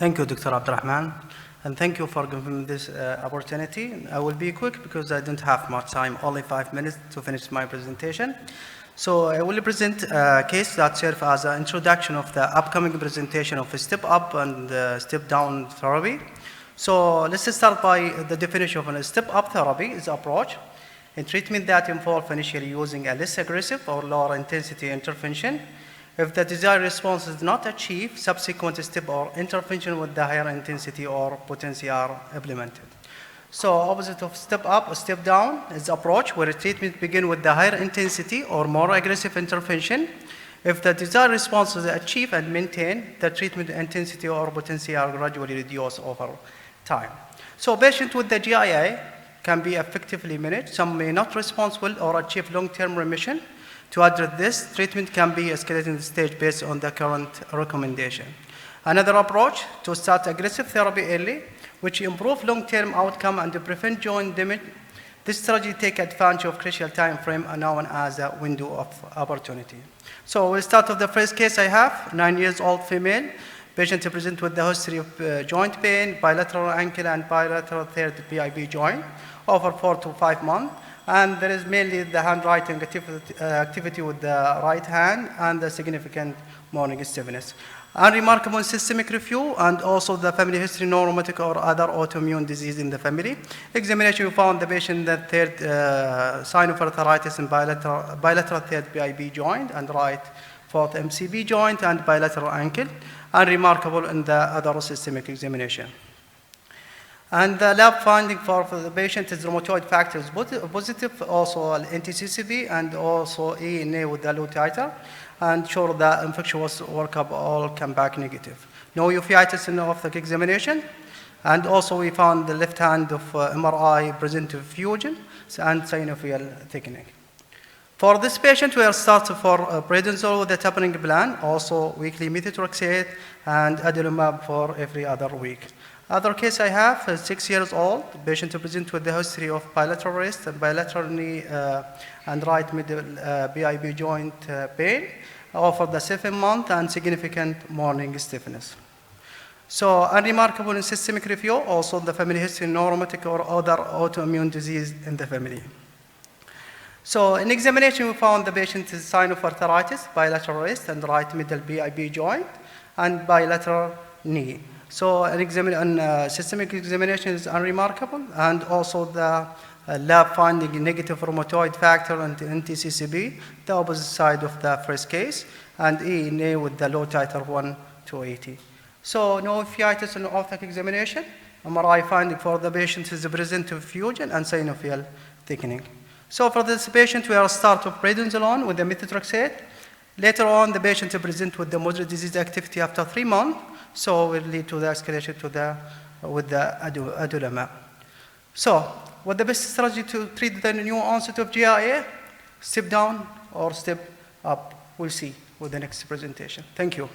Thank you, Dr. Abdurrahman, and thank you for giving me this opportunity. I will be quick because I don't have much time, only 5 minutes to finish my presentation. So I will present a case that serves as an introduction of the upcoming presentation of a step up and step down therapy. So let's start by the definition of a step up therapy is approach in treatment that involves initially using a less aggressive or lower intensity intervention. If the desired response is not achieved, subsequent step or intervention with the higher intensity or potency are implemented. So opposite of step up or step down is approach where treatment begins with the higher intensity or more aggressive intervention. If the desired response is achieved and maintained, the treatment intensity or potency are gradually reduced over time. So patients with the GIA can be effectively managed. Some may not respond well or achieve long-term remission. To address this, treatment can be escalated in the stage based on the current recommendation. Another approach to start aggressive therapy early, which improves long-term outcome and prevent joint damage. This strategy takes advantage of crucial time frame known as a window of opportunity. So we'll start with the first case I have, 9 years old female. Patient present with the history of joint pain, bilateral ankle and bilateral third PIB joint over 4 to 5 months. And there is mainly the handwriting activity with the right hand and the significant morning stiffness. Unremarkable systemic review and also the family history, no rheumatic or other autoimmune disease in the family. Examination, we found the patient that third sign of arthritis in bilateral third PIB joint and right fourth MCB joint and bilateral ankle. Unremarkable in the other systemic examination. And the lab finding for the patient is rheumatoid factors positive, also NTCCB and also ENA with the low titer, and sure the infection was workup all come back negative. No uveitis in the ophthalmic examination, and also we found the left hand of MRI presentive fusion and synovial thickening. For this patient, we are starting for prednisone with the tapering plan, also weekly methotrexate and adalimumab for every other week. Other case I have is 6 years old. The patient present with the history of bilateral wrist and bilateral knee and right middle BIB joint pain over the 7 month and significant morning stiffness. So unremarkable in systemic review, also the family history, no rheumatic or other autoimmune disease in the family. So in examination, we found the patient is sign of arthritis, bilateral wrist and right middle BIB joint and bilateral knee. So an systemic examination is unremarkable, and also the lab finding negative rheumatoid factor and NTCCB, the opposite side of the first case, and ENA with the low titer 1 to 80. So no uveitis in the ophthalmic examination. MRI finding for the patient is present of fusion and synovial thickening. So for this patient, we are start with prednisone with the methotrexate. Later on, the patient present with the moderate disease activity after 3 months. So will lead to the escalation with the adalimumab. So what the best strategy to treat the new onset of GIA? Step down or step up? We'll see with the next presentation. Thank you.